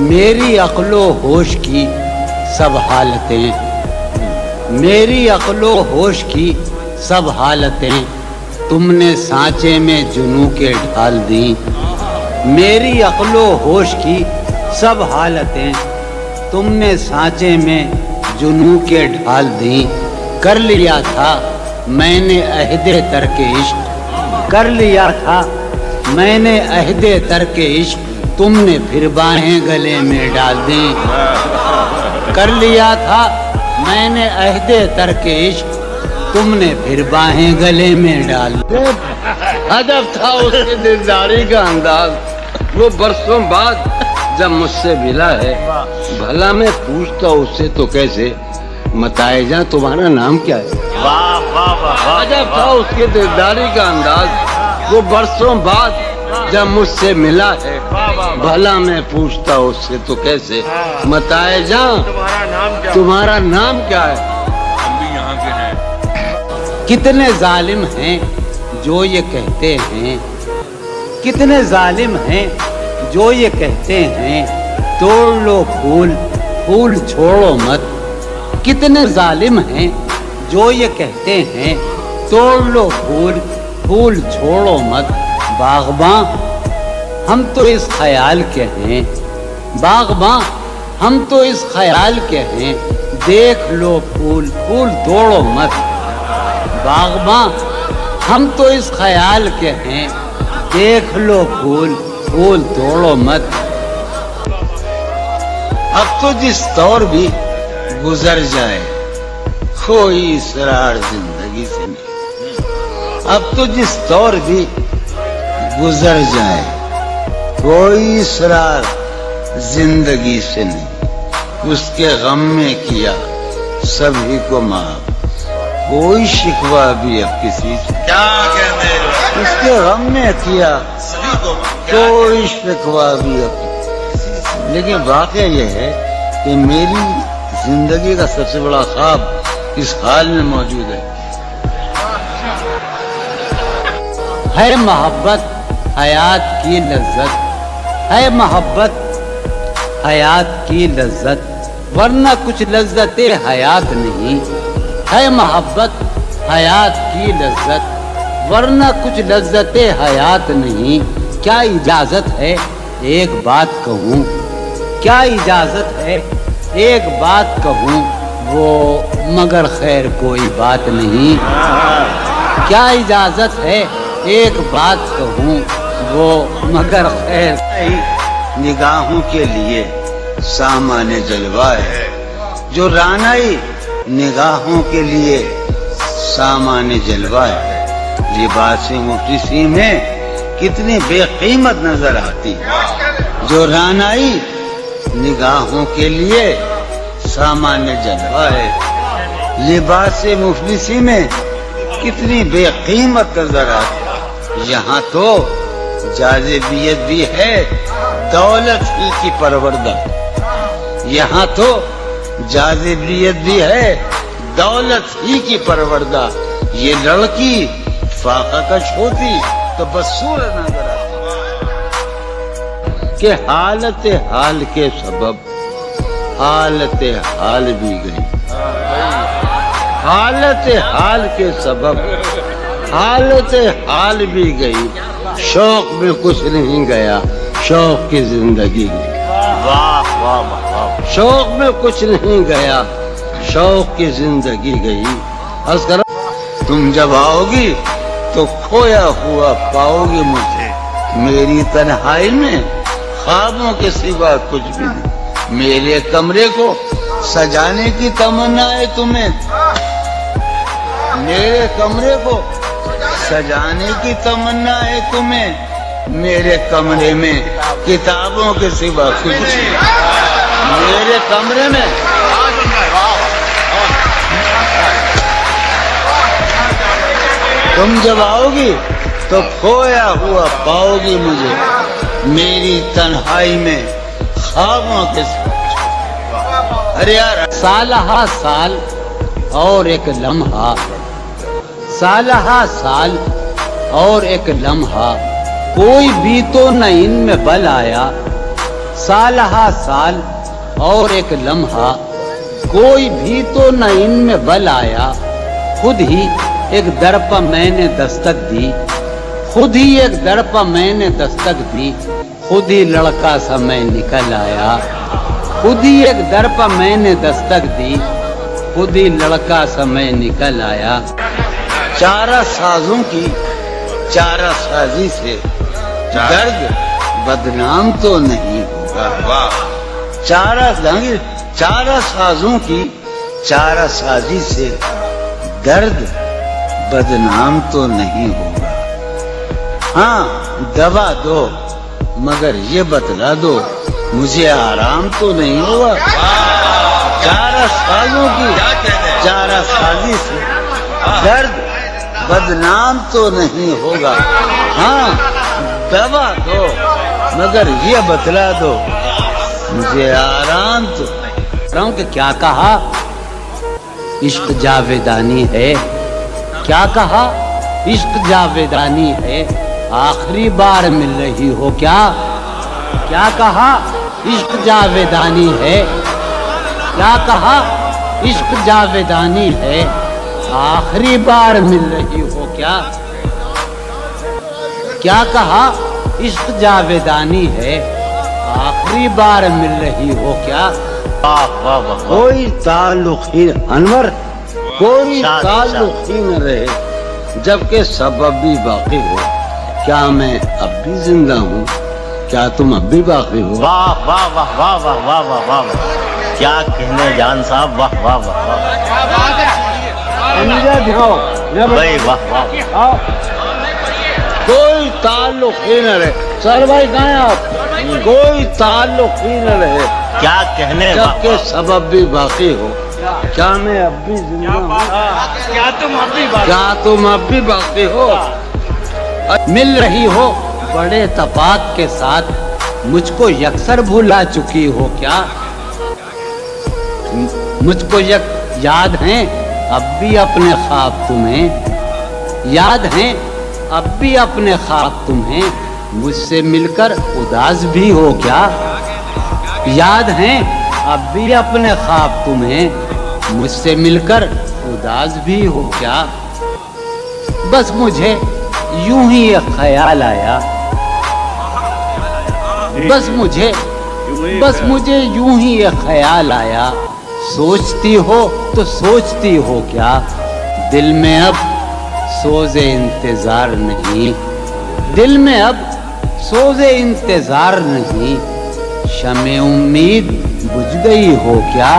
میری عقل و ہوش کی سب حالتیں، میری عقل و ہوش کی سب حالتیں تم نے سانچے میں جنوں کے ڈھال دیں۔ میری عقل و ہوش کی سب حالتیں تم نے سانچے میں جنوں کے ڈھال دیں۔ کر لیا تھا میں نے عہد ترک عشق، کر لیا تھا میں نے عہد ترک عشق، تم نے پھر باہیں گلے میں ڈال دیں۔ کر لیا تھا میں نے عہد ترک عشق، تم نے پھر باہیں گلے میں ڈال دیں۔ ادب تھا اس کے دلداری کا انداز، وہ برسوں بعد جب مجھ سے ملا ہے، بھلا میں پوچھتا اس سے تو کیسے، متائے جاں تمہارا نام کیا ہے؟ ادب تھا اس کے دلداری کا انداز، وہ برسوں بعد جب مجھ سے ملا ہے، بھلا میں پوچھتا اس سے تو کیسے، متائے جاں تمہارا نام کیا ہے؟ ہم بھی یہاں کے ہیں۔ کتنے ظالم ہیں جو یہ کہتے ہیں، کتنے ظالم ہیں جو یہ کہتے ہیں توڑ لو پھول پھول چھوڑو مت۔ کتنے ظالم ہیں جو یہ کہتے ہیں توڑ لو پھول پھول چھوڑو مت۔ باغباں ہم تو اس خیال کے ہیں، باغباں ہم تو اس خیال کے ہیں دیکھ لو پھول پھول توڑو مت۔ باغباں ہم تو اس خیال کے ہیں دیکھ لو پھول پھول توڑو مت۔ اب تو جس دور بھی گزر جائے کوئی اسرار زندگی سے نہیں، اب تو جس دور بھی گزر جائے کوئی اسرار زندگی سے نہیں، اس کے غم میں کیا سبھی کو معاف، کوئی شکوہ بھی اب کسی سے، کیا کہتے ہیں؟ اس کے غم میں کیا سبھی کو کوئی شکوہ بھی اب کسی سے۔ لیکن واقعہ یہ ہے کہ میری زندگی کا سب سے بڑا خواب اس حال میں موجود ہے۔ ہے محبت حیات کی لذت، ہے محبت حیات کی لذت، ورنہ کچھ لذت حیات نہیں۔ ہے محبت حیات کی لذت، ورنہ کچھ لذت حیات نہیں۔ کیا اجازت ہے ایک بات کہوں، کیا اجازت ہے ایک بات کہوں، وہ مگر خیر کوئی بات نہیں۔ کیا اجازت ہے ایک بات کہوں، وہ مگر خیر نگاہوں کے لیے سامان جلوہ ہے، جو رانائی نگاہوں کے لیے سامان جلوہ ہے۔ لباس مفلسی میں کتنی بے قیمت نظر آتی، جو رانائی نگاہوں کے لیے سامان جلوہ ہے۔ لباس مفلسی میں کتنی بے قیمت نظر آتی، یہاں تو جاذبیت بھی ہے دولت ہی کی پروردہ، یہاں تو جاذبیت بھی ہے دولت ہی کی پروردہ۔ یہ لڑکی فاقہ کش ہوتی تو بسور نظر آتی، کہ حالت حال کے سبب حالت حال بھی گئی، حالت حال کے سبب حالت حال بھی گئی، شوق میں کچھ نہیں گیا شوق کی زندگی گئی۔ واہ واہ واہ، شوق میں کچھ نہیں گیا شوق کی زندگی گئی۔ عرض کرا تم جب آؤ گی تو کھویا ہوا پاؤ گی مجھے، میری تنہائی میں خوابوں کے سوا کچھ بھی نہیں۔ میرے کمرے کو سجانے کی تمنا ہے تمہیں، میرے کمرے کو سجانے کی تمنا ہے تمہیں، میرے کمرے میں کتابوں کے سوا کچھ نہیں، میرے کمرے میں تم جب آؤ گی تو کھویا ہوا پاؤ گی مجھے، میری تنہائی میں خوابوں کے سوا۔ ارے یار سالہ سال اور ایک لمحہ، سالہ سال اور ایک لمحہ، کوئی بھی تو نہ ان میں بل آیا۔ سالہ سال اور ایک لمحہ کوئی بھی تو نہ ان میں بل آیا، خود ہی ایک در پہ میں نے دستک دی، خود ہی ایک در پہ میں نے دستک دی، خود ہی لڑکا سا میں نکل آیا، خود ہی ایک در پہ میں نے دستک دی، خود ہی لڑکا سا میں نکل آیا۔ چارہ سازوں کی چارہ سازی سے درد بدنام تو نہیں ہوگا، چارہ سازوں کی چارہ سازی سے درد بدنام تو نہیں ہوگا۔ ہاں دوا دو مگر یہ بتلا دو مجھے آرام تو نہیں ہوگا۔ چارہ سازوں کی چارہ سازی سے درد بدنام تو نہیں ہوگا۔ ہاں دوا دو مگر یہ بتلا دو مجھے آرام تو کہ کیا کہا عشق جاویدانی ہے، کیا کہا عشق جاویدانی ہے، آخری بار مل رہی ہو کیا، کیا کہا عشق جاویدانی ہے، کیا کہا عشق جاویدانی ہے، آخری بار مل رہی ہو کیا، کیا کہا عشق جاویدانی ہے، آخری بار مل رہی ہو کیا۔ کوئی تعلق ہی انور، کوئی تعلق ہی نہ رہے جبکہ سبب بھی باقی ہو، کیا میں اب بھی زندہ ہوں، کیا تم اب بھی باقی ہو۔ واہ واہ واہ واہ واہ واہ واہ واہ واہ، کیا کہنے جان صاحب، واہ واہ واہ واہ، بھائی واہ واہ، کوئی تعلق ہی نہ رہے، سر بھائی کہاں ہیں آپ، کوئی تعلق ہی نہ رہے کیا کہنے، جبکہ سبب بھی باقی ہو، کیا میں اب بھی زندہ ہوں، کیا تم اب بھی باقی ہو۔ مل رہی ہو بڑے تفات کے ساتھ، مجھ کو یکسر بھلا چکی ہو کیا، مجھ کو یاد ہیں اب بھی اپنے خواب تمہیں، یاد ہیں اب بھی اپنے خواب تمہیں، مجھ سے مل کر اداس بھی ہو کیا، یاد ہیں اب بھی اپنے خواب تمہیں، مجھ سے مل کر اداس بھی ہو کیا۔ بس مجھے یوں ہی ایک خیال آیا، بس مجھے یوں ہی ایک خیال آیا، سوچتی ہو تو سوچتی ہو کیا، دل میں اب سوز انتظار نہیں، دل میں اب سوز انتظار نہیں، شمع امید بجھ گئی ہو کیا۔